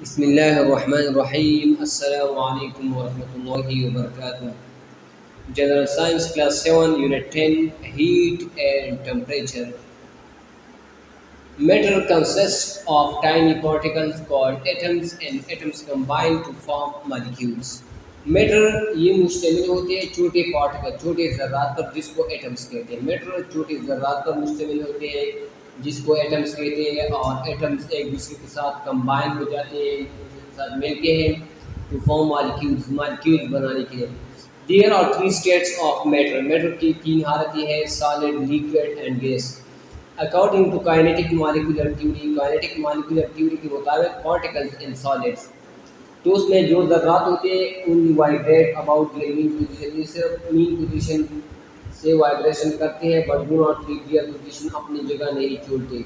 बिस्मिल्लाहिर्रहमानिर्रहीम। अस्सलामु अलैकुम वरहमतुल्लाहि वबरकातुहू। General Science Class 7 Unit 10 Heat and Temperature. Matter consists of tiny particles called atoms and atoms combine to form molecules. Matter ये मुश्तमिल होते हैं छोटे पार्टिकल छोटे ज़र्रात पर जिसको एटम्स कहते हैं। मैटर छोटे ज़र्रात पर मुश्तमिल होते हैं जिसको एटम्स कहते हैं और एटम्स एक दूसरे के साथ कंबाइन हो जाते हैं, एक दूसरे के साथ मिलते हैं टू फॉर्म मॉलिक्यूल्स बनाने के लिए। There are three states of matter. Matter की तीन हालतें हैं, solid, liquid and gas. According to kinetic molecular theory के मुताबिक पार्टिकल्स इन सॉलिड्स तो उसमें जो ज़र्रात होते हैं उन vibrate about their mean position, ये सिर्फ मीन पोजीशन से वाइब्रेशन करते हैं but do not leave their position, अपनी जगह नहीं छोड़ते।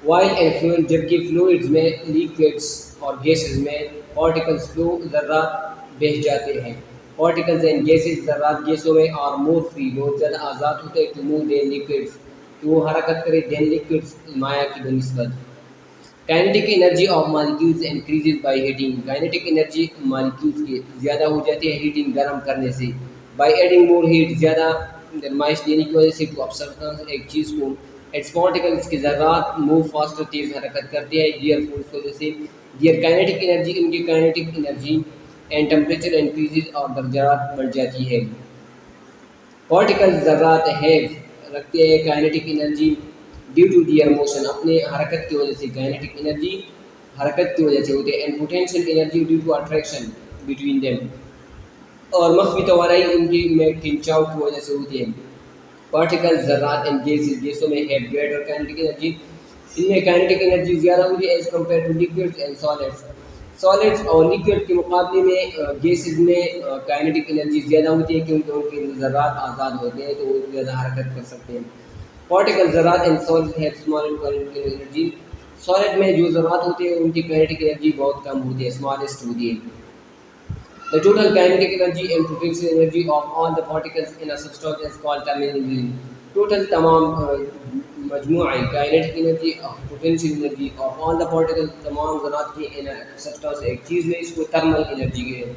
वाइल एंड फ्लूइड, जबकि फ्लूइड्स में, लिक्विड्स और गैसेस में पार्टिकल्स फ्लो ज़र्रात बह जाते हैं। पार्टिकल्स एंड गैसेस ज़र्रात गैसों में और मोर फ्री बहुत ज़्यादा आज़ाद होते हैं टू मूव देन लिक्विड्स, तो वो हरकत करे देन लिक्विड्स माया की बनिस्बत। Kinetic energy of molecules increases by heating. Kinetic energy molecules की ज़्यादा हो जाती है हीटिंग, गर्म करने से। बाय एडिंग मोर हीट, ज़्यादा गरमाइश देने की वजह से टू सब्सटेंस एक चीज़ को, इट्स पार्टिकल्स के ज़र्रात मूव फास्टर तेज़ हरकत करते हैं डियर फोर्स वजह से। डियर काइनेटिक एनर्जी, इनकी kinetic energy and temperature increases और दर्जात बढ़ जाती है। पार्टिकल्स ज़र्रात हैव रखते हैं kinetic energy due to their motion, अपने हरकत की वजह से। काइनेटिक एनर्जी हरकत की वजह से होती है। And potential energy due to attraction between them, और मख्फी तवानाई उनकी में खिंचाव की वजह से होती है। पार्टिकल्स ज़र्रात एंड गैसेस गैसों में हैव ग्रेटर काइनेटिक एनर्जी, इनमें काइनेटिक एनर्जी ज़्यादा होती है as compare to liquids and solids. Solids और लिक्विड के मुकाबले में गैसेस में काइनेटिक एनर्जी ज़्यादा होती है क्योंकि उनके ज़र्रात आज़ाद होते हैं तो वो ज़्यादा हरकत कर सकते हैं। पार्टिकल ज़रात and solid have small kinetic energy. Solid में जो ज़रात होते हैं उनकी काइनेटिक एनर्जी बहुत कम होती है, स्मॉलेस्ट होती है। The total kinetic energy and potential energy of all the particles in a substance is called terminal energy. Total तमाम मजमूआ काइनेटिक एनर्जी और potential energy of all the particles, तमाम ज़रात की इन अ सब्सटेंस एक चीज़ में, इसको थर्मल एनर्जी कहते हैं।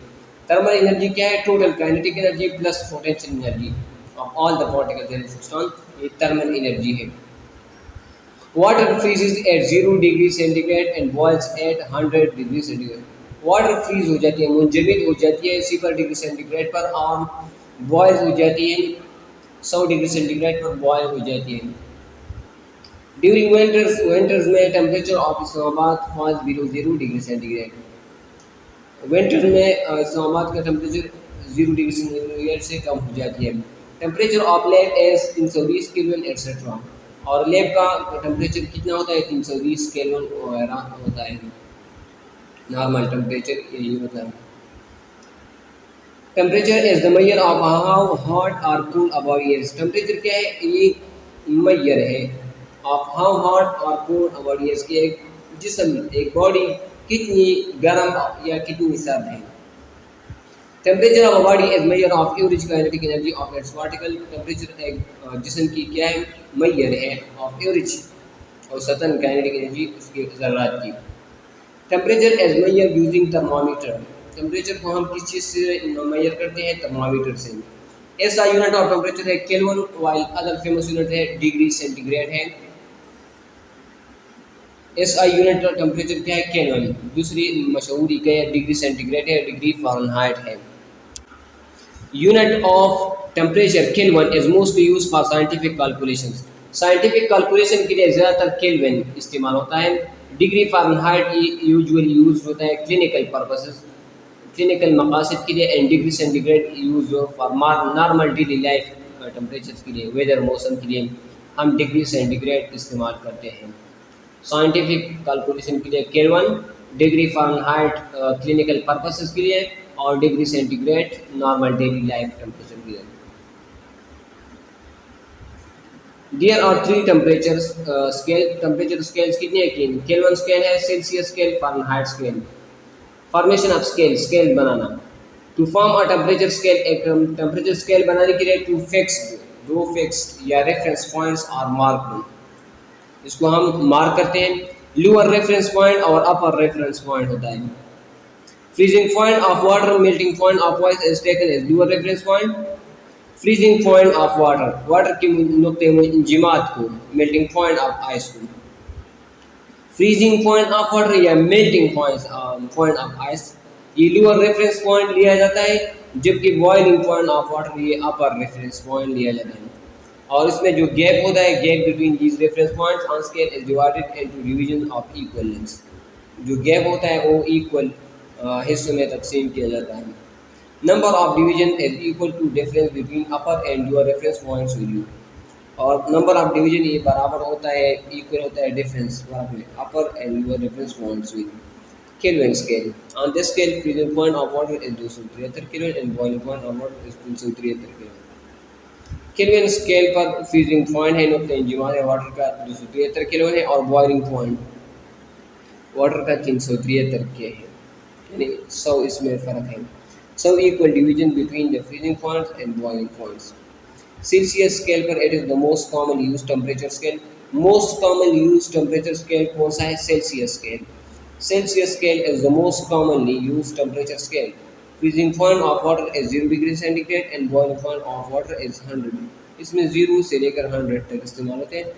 Thermal energy क्या है? Total kinetic energy plus potential energy of all the particles in substance, ये थर्मल एनर्जी है। Water freezes at 0 degree centigrade and boils at 100 degree centigrade. Water freeze हो जाती है, मुंजमद हो जाती है 0 डिग्री सेंटीग्रेड पर और बॉयल हो जाती है 100 डिग्री सेंटीग्रेड पर बॉयल हो जाती है। ड्यूरिंग विंटर्स में temperature of Islamabad falls below 0 degree centigrade. Winter में इस्लामाबाद का टेम्परेचर 0 डिग्री सेंटीग्रेड से कम हो जाती है। Temperature of lab as 320 kelvin etcetera, और लैब का टेम्परेचर कितना होता है? 320 केल्विन वगैरह होता है, नॉर्मल टेम्परेचर यही होता है। Temperature is the measure of how hot or cool a body is. Temperature क्या है? ये मेजर है of how hot or cool a body is, कि एक जिस्म, एक बॉडी कितनी गर्म या कितनी सर्द है। Temperature of a body is measure of average kinetic energy of its particle. Temperature एक जिस्म की क्या है? मेजर है ऑफ एवरेज और सतन काइनेटिक एनर्जी उसके ज़र्रात की। Temperature is measure using thermometer. Temperature को हम किस चीज़ से मेजर करते हैं? थर्मामीटर से। ऐसा यूनिट ऑफ टेम्परेचर है kelvin, while other famous unit है डिग्री सेंटीग्रेड है। एसआई यूनिट ऑफ टेम्परेचर क्या है? केल्विन। दूसरी मशहूरी क्या है? डिग्री सेंटीग्रेड है, डिग्री फ़ारेनहाइट है। Unit of temperature kelvin is mostly use for scientific calculations. Scientific calculation के लिए ज़्यादातर केल्विन इस्तेमाल होता है। डिग्री फ़ारेनहाइट यूजुअली यूज होता है क्लिनिकल पर्पसेस, क्लिनिकल मकासद के लिए। And degree centigrade use for normal daily life temperature के लिए, वेदर मौसम के लिए हम डिग्री सेंटीग्रेड इस्तेमाल करते हैं। साइंटिफिक कैलकुलेशन के लिए Kelvin, degree Fahrenheit clinical purposes के लिए, और degree centigrade normal daily life temperature के लिए। There are 3 temperature scale. Temperature scales कितने हैं? 3। केल्विन स्केल है, Celsius scale, Fahrenheit scale. Formation of scale, scale बनाना। To form a temperature scale, एक टेम्परेचर स्केल बनाने के लिए टू फिक्स्ड, 2 फिक्स्ड या रेफरेंस पॉइंट्स आर मार्क्ड, इसको हम मार्क करते हैं। लोअर रेफरेंस पॉइंट और अपर रेफरेंस पॉइंट होता है। Freezing point of water, melting point of ice is taken as lower reference point. Freezing point of water, water के नुक्ते इंजिमात को, मेल्टिंग पॉइंट ऑफ आइस को। फ्रीजिंग पॉइंट ऑफ वाटर या melting point of ice ये lower reference point लिया जाता है, जबकि बॉइलिंग पॉइंट ऑफ वाटर ये अपर रेफरेंस पॉइंट लिया जाता है। और इसमें जो गैप होता है, gap between these reference points on scale is divided into division of equal lengths. जो गैप होता है वो इक्वल हिस्सों में तकसीम किया जाता है। Number of division is equal to difference between upper and lower reference points value. और नंबर ऑफ डिवीजन ये बराबर होता है, इक्वल होता है डिफरेंस में upper and lower reference points value. Kelvin scale, on this scale freezing point of water is 273 kelvin and boiling point of water is 373 kelvin. Kelvin scale पर freezing point है नुक्ते इंजिमात वाटर का 273 kelvin है, और boiling point water का 373 के है, यानी 100 इसमें फ़र्क है। 100 equal division between the freezing points and boiling points. Celsius scale पर it is the most common use temperature scale. Most common use temperature scale कौन सा है? Celsius scale. Celsius scale is the most commonly used temperature scale. Freezing point of water is 0 degree centigrade and boiling point of water is 100. इसमें 0 से लेकर 100 तक इस्तेमाल होते हैं।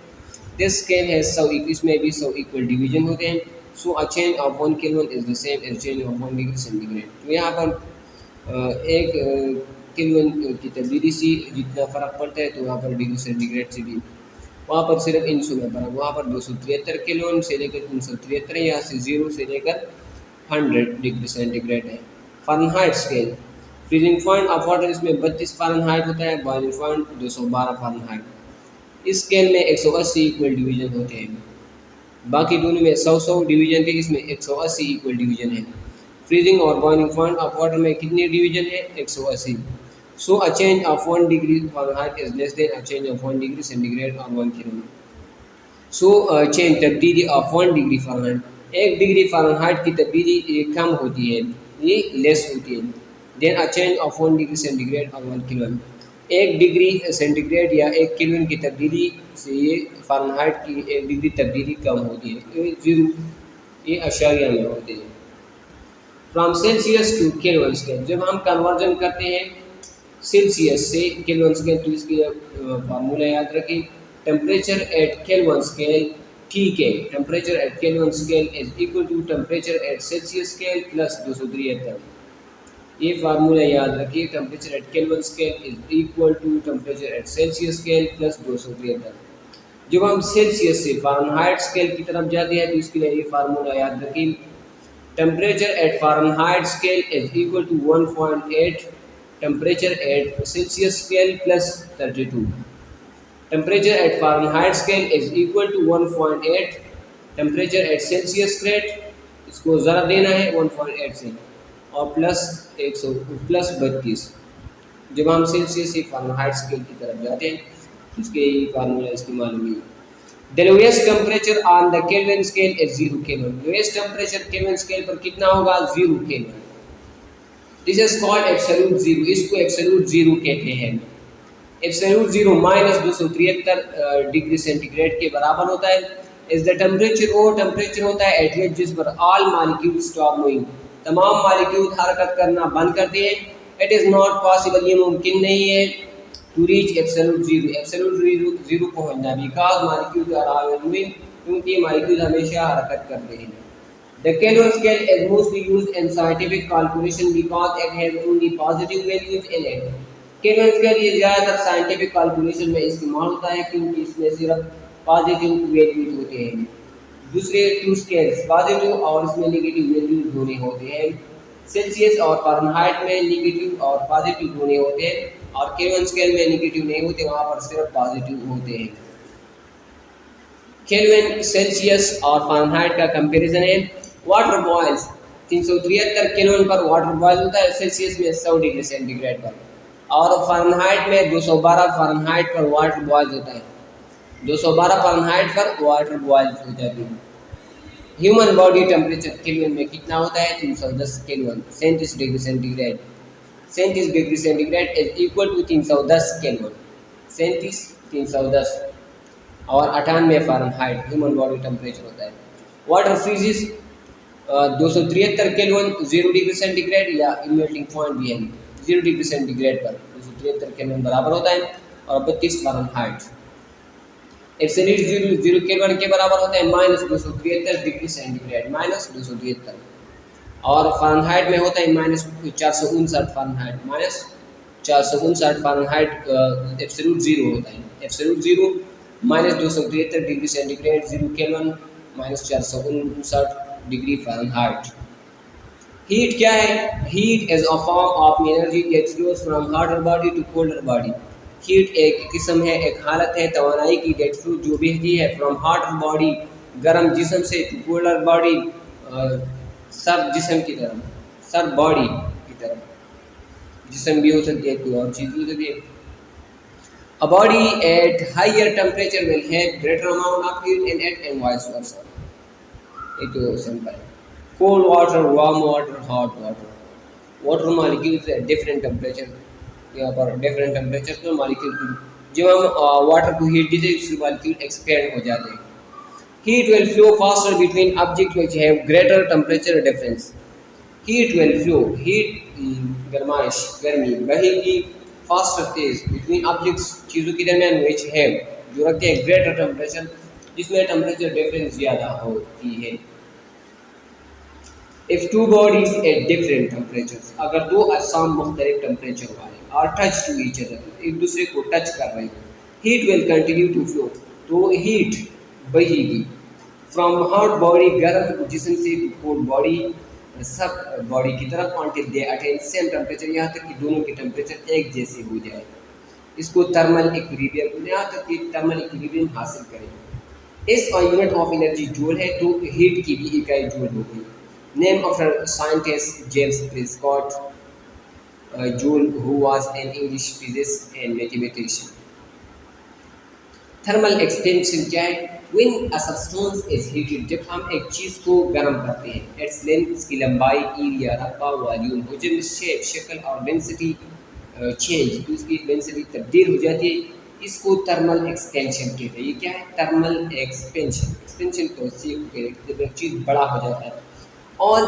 This scale has 100, इसमें भी 100 equal division होते हैं। So a change of 1 Kelvin is the same as change of 1 degree centigrade. तो यहाँ पर एक केल्विन की तब्दीली से जितना फ़र्क पड़ता है, तो वहाँ पर डिग्री सेंटीग्रेड से भी वहाँ पर सिर्फ इंचों में फर्क। वहाँ पर 273 केल्विन से लेकर 373, यहाँ से 0 से लेकर 100 डिग्री सेंटीग्रेड है। Fahrenheit scale, freezing point of water इसमें 32 फ़ारेनहाइट होता है, बॉइलिंग पॉइंट 212 फ़ारेनहाइट। इस स्केल में 180 इक्वल डिवीजन होते हैं। बाकी दोनों में 100 डिवीजन थे, इसमें 180 इक्वल डिवीजन है। फ्रीजिंग और बॉइलिंग पॉइंट ऑफ वाटर में कितने डिवीजन है? 180। So a change of 1 degree Fahrenheit is less than a change of 1 degree centigrade or 1 Kelvin. So change तब्दीली of 1 degree Fahrenheit, 1 degree Fahrenheit की तब्दीली ये कम होती है, ये लेस होती है। Then a change of 1 degree centigrade or 1 Kelvin, 1 degree centigrade या 1 केल्विन की तब्दीली से ये फ़ारेनहाइट की 1 डिग्री तब्दीली कम होती है, ये 0 ये अशारिया में होती है। From Celsius to Kelvin scale, जब हम कन्वर्जन करते हैं सेल्सियस से केल्विन स्केल, तो इसकी फार्मूला याद रखें। टेम्परेचर एट केल्विन स्केल, ठीक है, temperature at Kelvin scale is equal to temperature at Celsius scale plus 273। ये फार्मूला याद रखिए, temperature at Kelvin scale is equal to temperature at Celsius scale plus 273। जब हम सेल्सियस से फ़ारेनहाइट स्केल की तरफ जाते हैं, तो इसके लिए ये फार्मूला याद रखिए। Temperature at Fahrenheit scale is equal to 1.8 temperature at Celsius scale plus 32. Temperature at Fahrenheit scale is equal to 1.8 temperature at Celsius scale, इसको ज़रा देना है 1.8 से, और प्लस 100 प्लस 32। जब हम सेल्सियस से फ़ारेनहाइट स्केल की तरफ जाते हैं, इसके फार्मूला इस्तेमाल हुई। The lowest temperature on the Kelvin scale is 0 Kelvin. Lowest temperature Kelvin scale पर कितना होगा? 0 Kelvin. This is called absolute zero, इसको एब्सोल्यूट जीरो कहते हैं। Absolute zero minus 273 degree centigrade के बराबर होता है। इज द टेम्परेचर, वो टेम्परेचर होता है एट विच जिस पर ऑल मॉलिक्यूल स्टॉप मूविंग, तमाम मॉलिक्यूल हरकत करना बंद करते हैं। इट इज़ नॉट पॉसिबल, ये मुमकिन नहीं है to reach absolute zero, absolute zero पहुँचना, because molecule are always moving, क्योंकि मॉलिक्यूल हमेशा हरकत करते हैं। The Kelvin scale is mostly used in scientific calculation because it has only positive values in it. Kelvin scale ये ज़्यादातर scientific calculation में इस्तेमाल होता है, क्योंकि इसमें सिर्फ positive values होते हैं। दूसरे 2 scales positive और इसमें negative values दोनों होते हैं। सेल्सियस और फ़ारेनहाइट में negative और positive दोनों होते हैं, और Kelvin scale में negative नहीं होते, वहाँ पर सिर्फ positive होते हैं। केल्विन, सेल्सियस और फ़ारेनहाइट का कंपैरिजन है। वाटर बॉयल्स 373 केल्विन पर वाटर बॉयल होता है, सेल्सियस में 100 डिग्री सेंटीग्रेड पर, और फ़ारेनहाइट में 212 फ़ारेनहाइट पर वाटर बॉयल होता है। 212 फ़ारेनहाइट पर वाटर बॉयल हो जाती है। ह्यूमन बॉडी टेम्परेचर केल्विन में कितना होता है? 310 kelvin, 37 degree centigrade. 37 degree centigrade is equal to 310 kelvin, 37 310, और 98 फ़ारेनहाइट ह्यूमन बॉडी टेम्परेचर होता है। Water freezes 273 kelvin 0 degree centigrade या मेल्टिंग पॉइंट भी है 0 डिग्री सेंटीग्रेड पर 273 केल्विन बराबर होता है और 32 Fahrenheit. Absolute zero zero kelvin के बराबर होता है -273 डिग्री सेंटीग्रेड -273 और फ़ारेनहाइट में होता है -459 फ़ारेनहाइट -459 फ़ारेनहाइट एब्सोल्यूट जीरो होता है। Absolute zero -273 degree centigrade 0 kelvin -459 degree Fahrenheit. Heat क्या है? Heat is a form of energy that flows from hotter body to colder body. Heat एक किस्म है, एक हालत है तवानाई की दैट फ्लो जो बहती है फ्रॉम हॉटर बॉडी गर्म जिस्म से टू कोल्डर बॉडी सर्द जिस्म की तरफ सर्द बॉडी की तरफ। जिस्म भी हो सकती है, कोई और चीज़ भी हो सकती है। A body at higher temperature will have greater amount of heat and vice versa. ये तो सिंपल है। Cold water, warm water, hot water. Water molecules at different temperature, यहाँ पर different temperature पर molecule जब हम water को heat देते हैं उसके molecule expand हो जाते हैं। Heat will flow faster between objects which have greater temperature difference. Heat will flow, heat गर्माइश गर्मी बहेगी फास्टर तेज बिटवीन ऑब्जेक्ट्स चीज़ों के दरमियान विच है जो रखते हैं ग्रेटर टेम्परेचर जिसमें टेम्परेचर डिफरेंस ज़्यादा होती है। If two bodies at different temperatures, अगर दो अजसाम मुख्तलिफ टेम्परेचर वाले और टच टू ईच अदर एक दूसरे को टच कर रहे हैं, heat will continue to flow, तो हीट बहेगी फ्रॉम हॉट बॉडी गर्म जिस्म से कोल्ड बॉडी सब बॉडी की तरफ until they attain same temperature, यहाँ तक कि दोनों के टेम्परेचर एक जैसे हो जाए। इसको थर्मल इक्विलिब्रियम, यहाँ तक कि थर्मल इक्विलिब्रियम हासिल करें। इस यूनिट ऑफ एनर्जी जूल है तो हीट की भी इकाई जूल हो गई। Name of scientist James Prescott Joule who was an English physicist and mathematician. Thermal expansion क्या है? When a substance is heated, जब हम एक चीज़ को गर्म करते हैं, its length इसकी लंबाई, एरिया, रकबा, वॉल्यूम हो जब शेप शक्ल और डेंसिटी चेंज तो इसकी डेंसिटी तब्दील हो जाती है, इसको थर्मल एक्सपेंशन कहते हैं। ये क्या है? Thermal expansion. एक्सपेंशन तो जब एक चीज़ बड़ा हो जाता है। और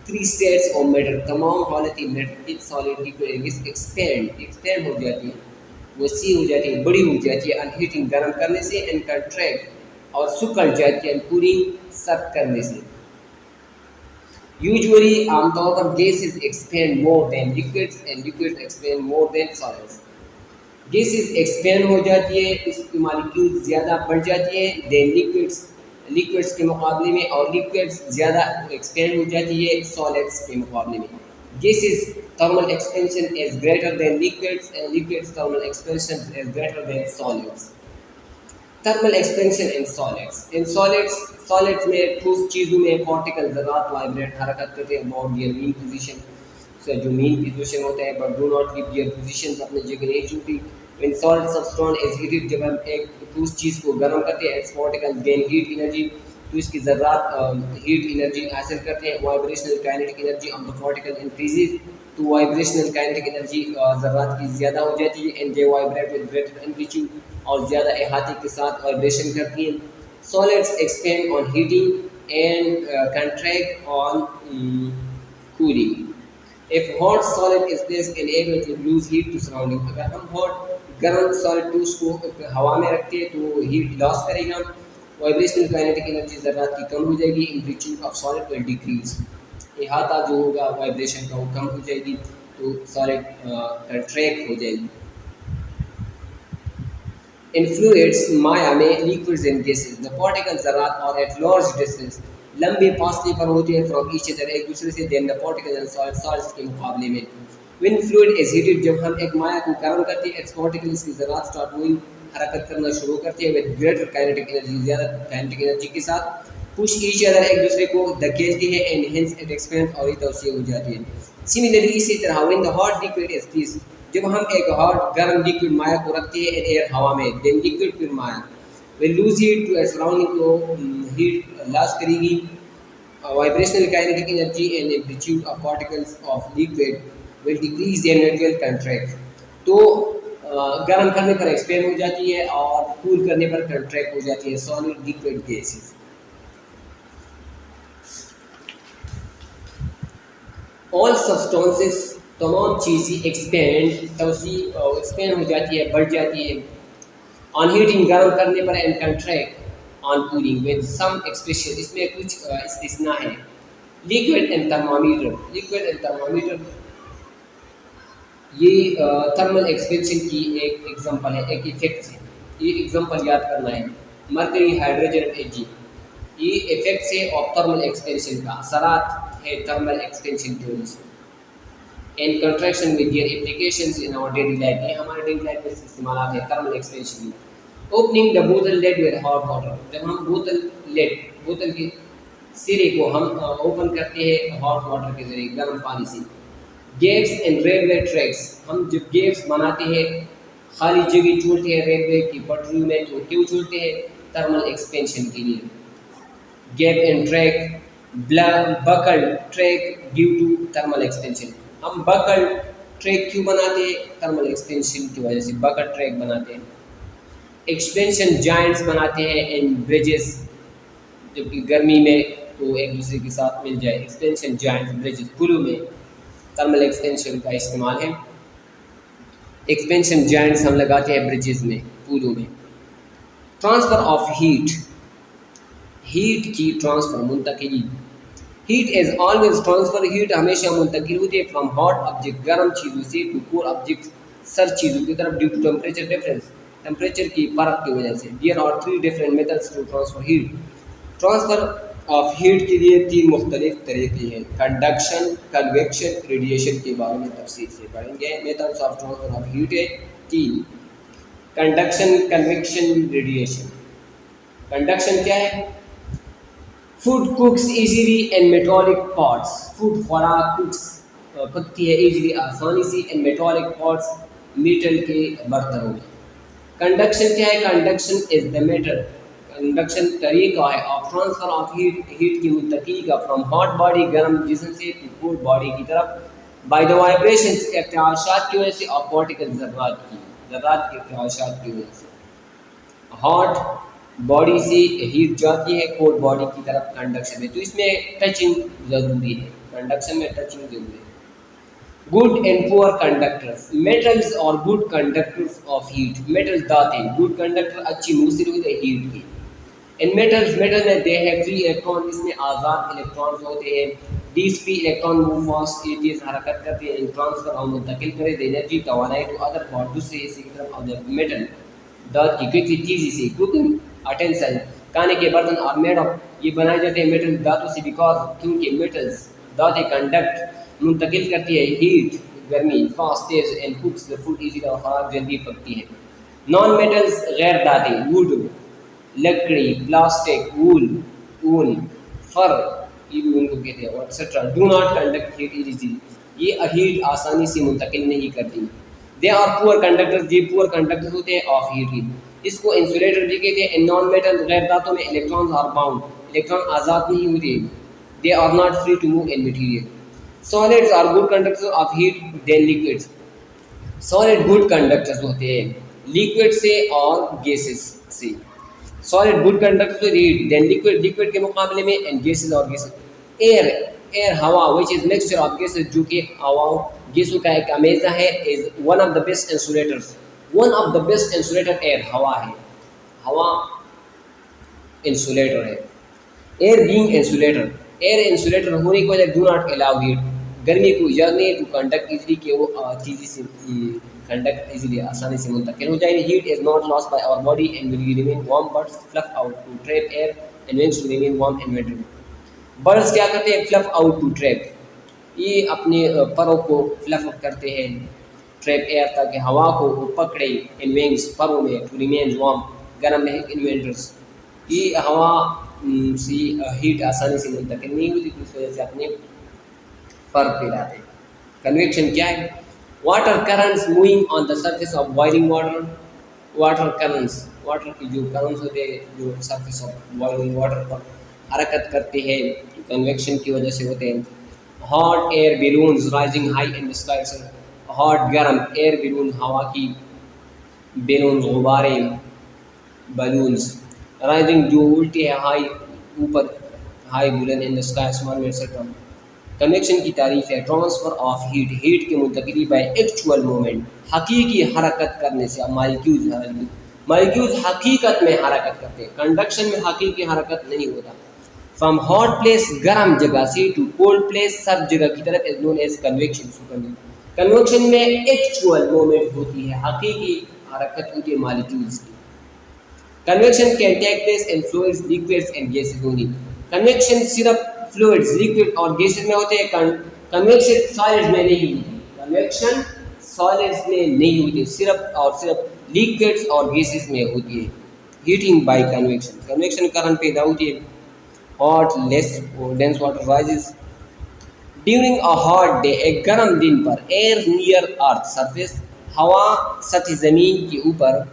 3 स्टेट्स ऑफ मैटर, तमाम हालत मैटर एक सॉलिड लिक्विड एक्सपेंड हो जाती है, वसी हो जाती है, बड़ी हो जाती है अनहीटिंग गर्म करने से, एंड कंट्रैक्ट और सुकड़ जाती है कूलिंग सर्व करने से। यूजुअली आमतौर पर gases expand more than liquids and liquids expand more than solids. Gases expand हो जाती है, इसकी मॉलिक्यूल ज़्यादा बढ़ जाती है देन लिक्विड्स के मुकाबले में, और लिक्विड्स ज़्यादा एक्सपेंड हो जाती है सॉलिड्स के मुकाबले में। Gases thermal expansion is greater than liquids and liquids thermal expansion is greater than solids. Thermal expansion in solids. In solids में ठोस चीज़ों में पार्टिकल ज़रात वाइब्रेट हरकत करते हैं अबाउट देयर मीन पोजीशन, से जो मीन पोजीशन होता है but do not leave their position, अपनी जगह नहीं छूटती। When solid substance is heated, जब हम एक ठोस चीज़ को गर्म करते हैं, its particles gain heat energy, तो इसकी ज़रात हीट एनर्जी हासिल करते हैं। Vibrational kinetic energy of the particle increases, तो वाइब्रेशनल काइनेटिक एनर्जी ज़रात की ज़्यादा हो जाती है, and they vibrate with greater amplitude, और ज़्यादा अहाते के साथ वाइब्रेशन करती हैं। Solids expand on heating and contract on cooling. If hot solid is placed in air it will lose heat to surrounding, अगर हम हॉट गर्म सॉलिड टूस को हवा में रखते हैं तो हीट लॉस करेगा। वाइब्रेशनल काइनेटिक एनर्जी ज़रात की कम हो जाएगी, amplitude of solid will decrease, इहाता जो होगा वाइब्रेशन का वो कम हो जाएगी, तो सॉलिड कंट्रैक्ट हो जाएगी। इन फ्लूइड्स माया में liquids and gases the particle ज़रात और एट लार्ज डिस्टेंस लंबे फासले पर होते हैं फ्रॉम ईच अदर एक दूसरे से, then the particle and solids के मुकाबले में। व्हेन फ्लूइड इज हीटेड, जब हम एक माया को गर्म करते हैं, इट्स पार्टिकल्स की ज़रात स्टार्ट मूविंग हरकत करना शुरू करती है विद ग्रेटर काइनेटिक एनर्जी, ज़्यादा काइनेटिक एनर्जी के साथ, पुश ईच अदर एक दूसरे को धकेलती है, एंड हेंस इट एक्सपेंड और ये तवसीह हो जाती है। सिमिलरली इसी तरह when the hot liquid is placed, जब हम एक हॉट गर्म लिक्विड माया को रखते हैं इन एयर हवा में, देन लिक्विड फिर माया will lose heat to surrounding, तो हीट लॉस करेगी। Vibrational kinetic energy and amplitude of particles of liquid will decrease their mutual contract, तो गर्म करने पर एक्सपेंड हो जाती है और कूल करने पर कंट्रैक्ट हो जाती है solid liquid gases. All substances तमाम चीज़ें एक्सपेंड हो जाती है, बढ़ जाती है। ऑन हीटिंग गर्म करने पर and contract on cooling with some expression, इसमें कुछ इस्तिस्ना है। Liquid and thermometer, liquid and thermometer ये थर्मल एक्सपेंशन की एक एग्जांपल है, एक इफेक्ट है। ये एग्जांपल याद करना है। मरकरी हाइड्रोजन एजी, ये इफेक्ट है ऑफ थर्मल एक्सपेंशन का, असरात है थर्मल एक्सपेंशन की वजह से। And contraction with their applications in our daily life, ये हमारे डेली लाइफ में इस्तेमाल है थर्मल एक्सपेंशन। ओपनिंग द बोतल लेड विद हॉट वाटर, जब हम बोतल के सिरे को हम ओपन करते हैं हॉट वाटर के जरिए, गर्म पानी से। गेप्स एंड रेलवे ट्रैक्स, हम जब गेप्स बनाते हैं, खाली जगह छोड़ते हैं रेलवे की पटरी में, तो क्यों छोड़ते हैं? थर्मल एक्सपेंशन के लिए। Gap and track, buckle track due to thermal expansion, हम बकल ट्रैक क्यों बनाते हैं? थर्मल एक्सपेंशन की वजह से बकल ट्रैक बनाते हैं। एक्सपेंशन जॉइंट्स बनाते हैं एंड ब्रिजेस, जबकि गर्मी में तो एक दूसरे के साथ मिल जाए। एक्सपेंशन जॉइंट्स ब्रिजेस, पुलों में थर्मल एक्सपेंशन का इस्तेमाल है। एक्सपेंशन जॉइंट्स हम लगाते हैं ब्रिजेस में, पुलों में। ट्रांसफ़र ऑफ हीट, हीट की ट्रांसफ़र, मुंतकिली। Heat is always transfer, heat हमेशा मुंतकिल होती है फ्रॉम हॉट ऑब्जेक्ट, गर्म चीज़ों से, टू कोल्ड ऑब्जेक्ट, सर्द चीज़ों की तरफ, due to temperature difference, temperature की फ़र्क की वजह से। There are 3 different methods to transfer heat, transfer of heat के लिए 3 मुख्तलिफ तरीके हैं। कंडक्शन, कन्वेक्शन, रेडिएशन के बारे में तफसील से पढ़ेंगे। Methods of transfer of heat है 3, कंडक्शन, कन्वेक्शन, रेडिएशन। कंडक्शन क्या है? फूड कुक्स इजीली इन मेटालिक पॉट्स, फूड खुराक कुक्स पकती है इजीली, आसानी से, इन मेटालिक पॉट्स, मेटल के बर्तनों में। कंडक्शन क्या है? Conduction is the method, conduction तरीका है of transfer of heat, heat की मुंतकिली का, फ्रॉम हॉट बॉडी गर्म जिस्म से, टू कोल्ड बॉडी की तरफ, बाय द वाइब्रेशंस, इर्तिआशात की वजह से, ऑफ पार्टिकल, ज़र्रात के इर्तिआशात की वजह से। हॉट बॉडी से हीट जाती है कोल्ड बॉडी की तरफ कंडक्शन में, तो इसमें टचिंग ज़रूरी है, कंडक्शन में टचिंग ज़रूरी है। Good and poor conductors, metals और good conductors of heat, metals दाते गुड कंडक्टर, अच्छी मूसिर होते हैं हीट की। इन मेटल्स, मेटल में दे है फ्री इलेक्ट्रॉन, इसमें आज़ाद इलेक्ट्रॉन्स होते हैं। These free electron move fast, ये तेज़ हरकत करते हैं, इन ट्रांसफर और मुंतकिल करे द एनर्जी तवानाई टू अदर पार्ट, दूसरे हिस्से की तरफ ऑफ द मेटल, दात की क्विकली तेज़ी से। कुकिंग अटेंशन, खाने के बर्तन और मेड ऑफ, ये बनाए जाते हैं मेटल धातु से, बिकॉज क्योंकि मेटल्स धातें कंडक्ट मुंतकिल करती है हीट, गर्मी, fast Tej, and कुक्स the food easily, और खुराक जल्दी पकती है। नॉन मेटल्स गैर धातें, वुड लकड़ी, प्लास्टिक, वूल ऊन, फर, ये भी उनको कहते हैं, etcetera, do not conduct heat easily, ये हीट आसानी से मुंतकिल नहीं करती। दे आर पुअर कंडक्टर्स, ये पुअर कंडक्टर्स होते हैं ऑफ हीट, इसको इंसुलेटर भी कहते हैं। इन नॉन मेटल गैर धातों में इलेक्ट्रॉन्स आर बाउंड, इलेक्ट्रॉन आज़ाद नहीं होते, they are not free to move in material. Solids are good conductors of heat than liquids, solid good conductors होते हैं लिक्विड से और गैसेस से। Solid good conductors of heat than liquid, liquid के मुकाबले में, एंड गैसेस और gases. Air, air हवा, which is mixture of gases, जो कि हवा गैसों का एक अमेज़ा है, is one of the best insulators, one of the best insulator air, हवा है, हवा इंसुलेटर है। Air being insulator, air insulator होने की वजह डू नॉट अलाउ हीट, गर्मी को इजाज़त नहीं है टू कंडक्ट इजली, कि वो तेज़ी से कंडक्ट इजीली, आसानी से मुंतकिल हो जाएगी। Heat is not lost by our body and will remain warm, but fluff out to trap air and wings to remain warm in winter. Birds क्या करते हैं? फ्लफ आउट टू ट्रैप, ये अपने परों को फ्लफ करते हैं, ट्रैप एयर, ताकि हवा को वो पकड़े, इन विंग्स, परों में, टू रिमेन वार्म, गर्म रहे, इन विंटर्स, ये हवा से हीट आसानी से मुंतकिल नहीं होती, तो इस वजह से अपने पर फैलाते हैं। कन्वेक्शन क्या है? Water currents moving on the surface of boiling water, water currents, water की जो करंट्स होते हैं जो सरफेस ऑफ बॉइलिंग वाटर पर हरकत करते हैं, कन्वेक्शन की वजह से होते हैं। Hot air balloons rising high in the sky, hot गर्म एयर बैलून, हवा की बैलून, गुब्बारे, बलून्स, राइजिंग जो उल्टी है, हाई ऊपर, हाई बुलंद, इन द स्काई आसमान में, एक्सेट्रा। कन्वेक्शन की तारीफ है ट्रांसफ़र ऑफ हीट, हीट की मुंतकिली बाय एक्चुअल मूवमेंट, हकीकी हरकत करने से। मालिक्यूल्स हकीकत में हरकत करते हैं, कंडक्शन में हकीकी हरकत नहीं होता। फ्रॉम हॉट प्लेस गर्म जगह से टू कोल्ड प्लेस सर्द जगह की तरफ is known as convection. Convection में एक्चुअल मूवमेंट होती है, हकीकी हरकत होती है मालिक्यूल्स की। Convection can take place in fluids, liquids and gases only. Convection सिर्फ फ्लूइड्स, लिक्विड और गैसेस में होते हैं, कन्वेक्शन सॉलिड्स में नहीं होती। कन्वेक्शन सॉलिड्स में नहीं होती, सिर्फ और सिर्फ लिक्विड्स और गैसेस में होती है। Heating bye convection, convection current पैदा होती है। Hot less dense water rises during a hot day, एक गर्म दिन पर एयर नियर अर्थ सरफेस, हवा सतह ज़मीन के ऊपर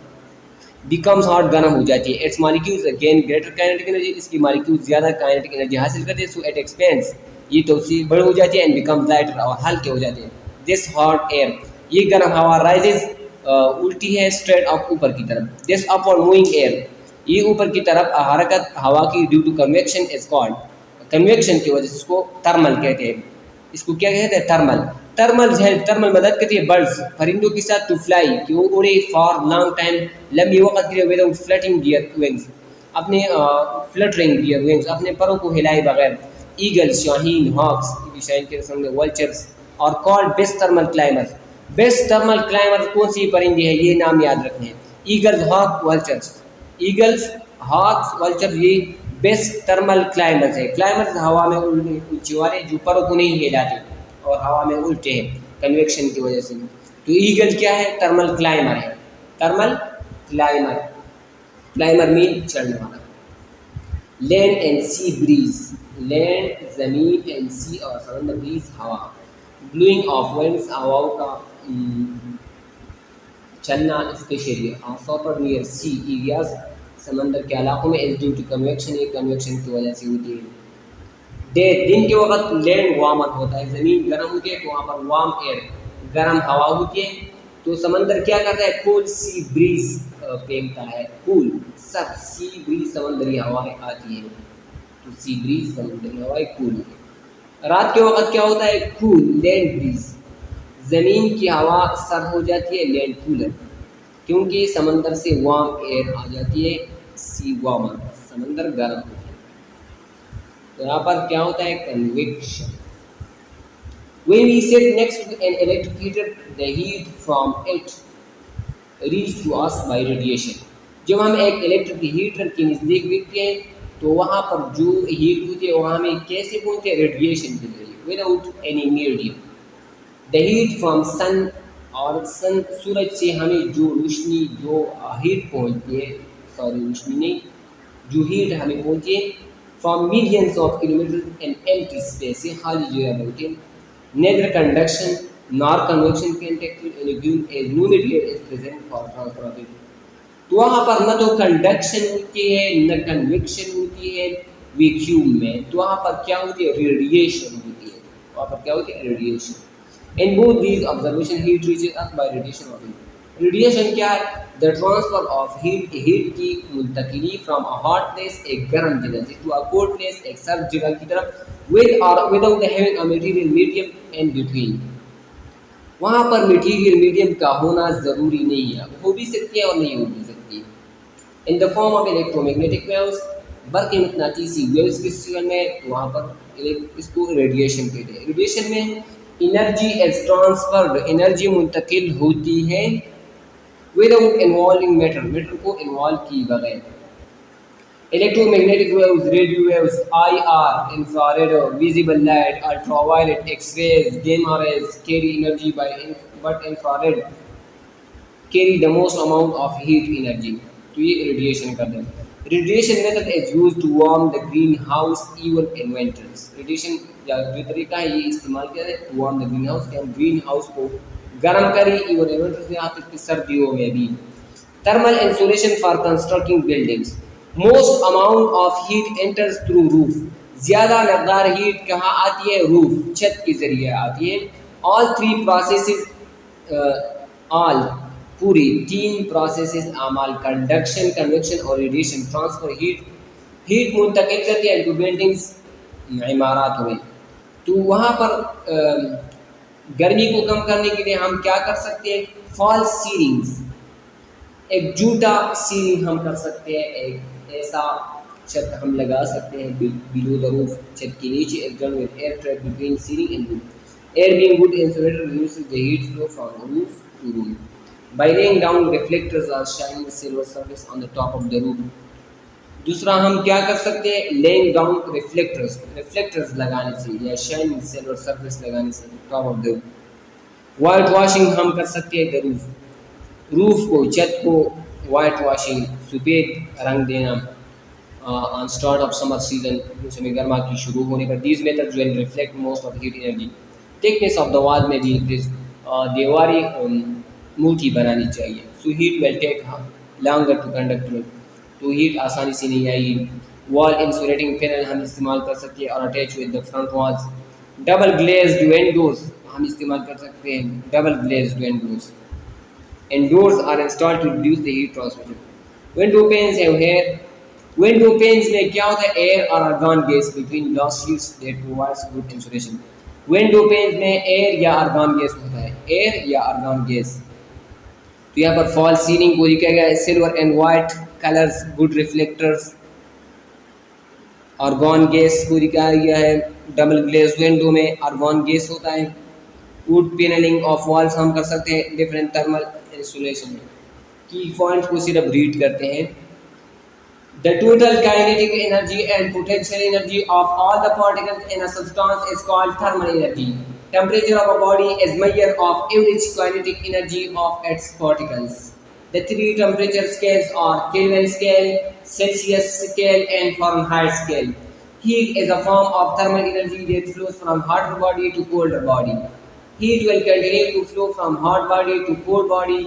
बिकम्स हॉट, गर्म हो जाती है। It's molecules gain greater kinetic energy, इसकी मालिक्यूल्स ज़्यादा काइनेटिक एनर्जी हासिल करते हैं। सो इट एक्सपेंड्स, ये तोसी बड़ी हो जाती है, एंड बिकम्स लाइटर और हल्के हो जाते हैं। दिस हॉट एयर, ये गर्म हवा राइजेस उल्टी है स्ट्रेट अप ऊपर की तरफ। दिस अपवर्ड मूविंग एयर, ये ऊपर की तरफ हरकत हवा की due to convection is called, convection की वजह से इसको थर्मल कहते हैं। इसको क्या कहते हैं? थर्मल। थर्मल मदद करती है बर्ड्स, परिंदों के साथ टू फ्लाई, कि वो उड़े फॉर लॉन्ग टाइम, लंबी वक्त के लिए, विदाउट फ्लटिंग दियर विंग्स, अपने फ्लटरिंग दियर विंग्स, अपने परों को हिलाए बगैर। ईगल्स, शाहीन, हॉक्स, शाहीन के सामने वल्चर्स, और called best thermal climbers. Best thermal climber कौन सी परिंदे हैं, ये नाम याद रखने हैं। Eagles, hawk, vultures. Eagles, hawks, vulture, ये बेस्ट थर्मल क्लाइमर्स है। क्लाइमर्स हवा में ऊंचे वाले, जो परों को नहीं हिलाते और हवा में उल्टे हैं कन्वेक्शन की वजह से। तो ईगल क्या है? थर्मल क्लाइमर है। थर्मल क्लाइमर, क्लाइमर मीन चढ़ने वाला। Land and sea breeze, land ज़मीन, एंड सी और समंदर, ब्रीज हवा। ब्लूइंग ऑफ विंड्स, हवाओं का चलना, स्पेशली आमतौर पर नियर सी एरियाज, समंदर के इलाकों में, इज ड्यू टू कन्वेक्शन, ये कन्वेक्शन की वजह से होती है। डे, दिन के वक्त लैंड वार्मर होता है, ज़मीन गर्म होती है तो वहाँ पर वार्म एयर, गर्म हवा होती है। तो समंदर क्या करता है? कूल सी ब्रीज फेंकता है, कूल सब सी ब्रीज समंदरी हवाएं आती है, तो सी ब्रीज समंदरी हवाएं कूल। रात के वक्त क्या होता है? कूल लैंड ब्रीज, ज़मीन की हवा सर्द हो जाती है, लैंड कूलर, क्योंकि समंदर से वार्म एयर आ जाती है, सी वार्मर, समंदर गर्म होता है। तो यहाँ पर क्या होता है? Convection. When we sit next to an electric heater, the heat from it reach to us by radiation. जब हम एक इलेक्ट्रिक हीटर के नज़दीक बैठते हैं तो वहाँ पर जो हीट होती है वहाँ हमें कैसे पहुँचती है? रेडिएशन के जरिए, without any medium. The heat from sun, और सन सूरज से हमें जो रोशनी, जो हीट पहुँचती है, सॉरी रोशनी नहीं, जो हीट हमें पहुँचती है from millions of kilometre in empty space, से खाली जगह में होती है। Neither conduction nor convection can take place in a given as no material is present for transfer of it। तो वहाँ पर न तो कंडक्शन होती है न कन्वेक्शन होती है वैक्यूम में, तो वहाँ पर क्या होती है? रेडिएशन होती है। वहाँ पर क्या होती है? Radiation. In both these observation heat reaches us bye radiation of heat. Radiation क्या है? The transfer of heat, heat की मुंतकिली फ्रॉम अ हॉट प्लेस, एक गर्म जगह से, टू अ कोल्ड प्लेस, एक सर्द जगह की तरफ, विद और without having a material medium in between. वहाँ पर मटेरियल मीडियम का होना ज़रूरी नहीं है, हो भी सकती है और नहीं हो भी सकती है। In the form of electromagnetic waves, बरक़ीमतनातीसी वेव्स की शक्ल में, तो वहाँ पर इसको रेडिएशन कहते हैं। रेडिएशन में एनर्जी इज ट्रांसफर्ड, एनर्जी मुंतकिल होती है, विदाउट इन्वॉल्विंग मैटर, मैटर को इन्वॉल्व किए बगैर। Electromagnetic waves, radio waves, IR, infrared, visible light, ultraviolet, X-rays, gamma rays carry energy but infrared carry the most amount of heat energy। तो ये radiation करते हैं। Radiation method is used to warm the greenhouse even in winters. Radiation या जो तरीका है ये इस्तेमाल किया जाए to warm the greenhouse, कि हम ग्रीन हाउस को गर्म करें इवन इन विंटर्स में, यहाँ तक कि सर्दियों में भी। Thermal insulation for constructing buildings, most amount of heat enters through roof, ज़्यादा मकदार हीट कहाँ आती है? रूफ, छत के ज़रिए आती है। ऑल थ्री प्रोसेसेस, ऑल पूरी तीन प्रोसेसेस आमाल, कंडक्शन, कन्वेक्शन और रेडिएशन, ट्रांसफर हीट, हीट मुंतकिल करती है टू बिल्डिंग्स, इमारतों में। तो वहाँ पर गर्मी को कम करने के लिए हम क्या कर सकते हैं, फॉल्स सीलिंग्स, एक जूटा सीलिंग हम कर सकते हैं, एक ऐसा छत हम लगा सकते हैं बिलो द रूफ, छत के नीचे एक drum with air trap between ceiling and roof. Air being good insulator reduces the heat flow from the roof to room by laying down reflectors or shining silver surface on the top of the roof। दूसरा हम क्या कर सकते हैं, laying down reflectors, reflectors लगाने से या shining silver surface लगाने से top of the. White washing हम कर सकते हैं द रूफ, रूफ को, छत को वाइट वॉशिंग, सफ़ेद रंग देना on start of summer season, मौसम गर्मा की शुरू होने पर। These methods will reflect most of heat energy. Thickness of the wall में भी दीवारें मोटी बनानी चाहिए। So heat will take longer to conduct, तो हीट आसानी से नहीं आएगी। वॉल इंसुलेटिंग पैनल हम इस्तेमाल कर सकते हैं और attach with the front walls. Double glazed windows हम इस्तेमाल कर सकते हैं, double glazed windows and doors are installed to reduce the heat transmission. Window panes have air, window panes में क्या होता है, एयर और argon gas between glass sheets that provides good insulation. Window panes में एयर या argon gas होता है, air या आर्गन गैस। तो यहाँ पर फॉल सीलिंग को लिखा गया है, silver and white colours good reflectors. Argon gas को लिखा गया है, डबल ग्लेज विंडो में आर्गन गैस होता है। वुड पैनलिंग ऑफ वॉल्स हम कर सकते हैं डिफरेंट थर्मल इंसुलेशन में। की पॉइंट को सिर्फ रीड करते हैं। The total kinetic energy and potential energy of all the particles in a substance is called thermal energy. Temperature of a body is measure of average kinetic energy of its particles. The three temperature scales are Kelvin scale, Celsius scale, and Fahrenheit scale. Heat is a form of thermal energy that flows from hotter body to colder body. Heat will continue to flow from hot body to cold body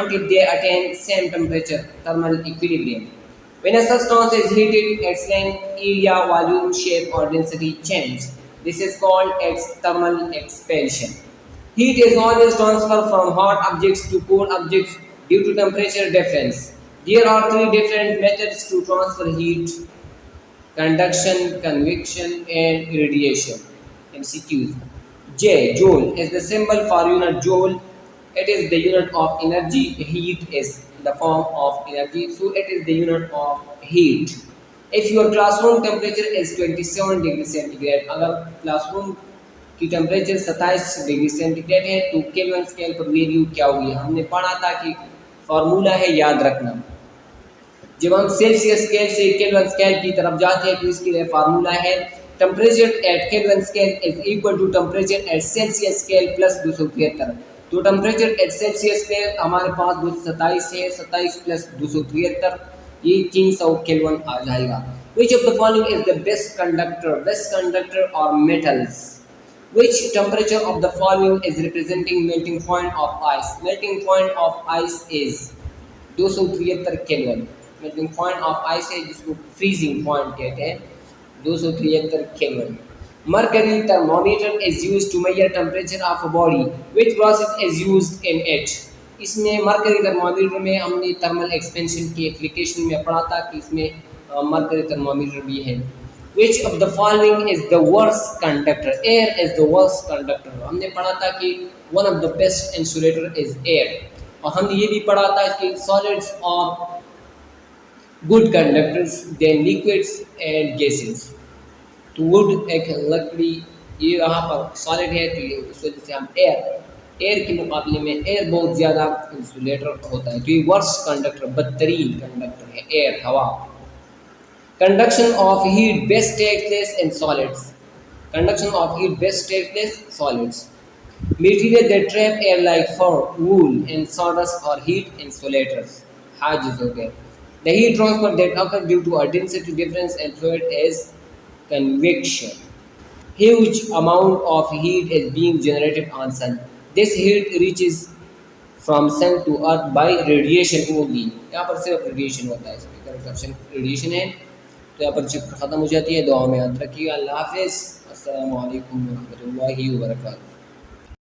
until they attain same temperature, thermal equilibrium. When a substance is heated, its length, area, volume, shape, or density change. This is called its thermal expansion. Heat is always transferred from hot objects to cold objects due to temperature difference. There are three different methods to transfer heat: conduction, convection, and radiation. MCQs. J. Joule is the symbol for unit joule. It is the unit of energy. Heat is the form of energy, so it is the unit of heat. If your classroom temperature is 27 degree centigrade, अगर classroom की temperature 27 degree centigrade है तो kelvin scale पर value क्या होगी, हमने पढ़ा था कि फॉर्मूला है, याद रखना। जब हम सेल्सियस स्केल से केल्विन स्केल की तरफ जाते हैं तो इसके लिए फार्मूला है temperature at Kelvin scale is equal to temperature at Celsius scale plus 273। तो टेम्परेचर एट सेल्सियस पे हमारे पास 227 है, 27 प्लस 273 ये 300 केल्विन आ जाएगा। Which of the following is the best conductor और मेटल्स? Which temperature of the following is representing melting point of ice? Melting point of ice is 273 kelvin. Melting point of ice है जिसको freezing point कहते हैं, 273 kelvin. Mercury thermometer is used to measure temperature of a body. Which process is used in it? इसमें mercury thermometer में हमने thermal expansion की application में पढ़ा था कि इसमें मरकरी थर्मोमीटर भी है। Which of the following is the worst conductor? Air is the worst conductor. हमने पढ़ा था कि one of the best insulator is air, और हमने ये भी पढ़ा था कि solids are good conductors than liquids and gases. तो वुड एक लकड़ी ये यहाँ पर सॉलिड है तो ये उस वजह से हम एयर के मुकाबले में एयर बहुत ज़्यादा इंसुलेटर होता है, तो ये वर्स्ट कंडक्टर, बदतरीन कंडक्टर है एयर, हवा। Conduction of heat best take place in solids. Conduction of heat best take place solids. Material that trap air like fur, wool and sawdust और हीट इंसुलेटर्स। हाजिज हो गए। The heat transfer that occur due to a density difference in fluid is convection. Huge amount of heat is being generated on sun. This heat reaches from sun to earth by radiation only. यहाँ पर सिर्फ radiation होता है, इसमें correct option radiation है। तो यहाँ पर चैप्टर खत्म हो जाती है। दुआ में याद रखिएगा। अल्लाह हाफिज़। अस्सलामु अलैकुम व रहमतुल्लाहि व बरकातुहू।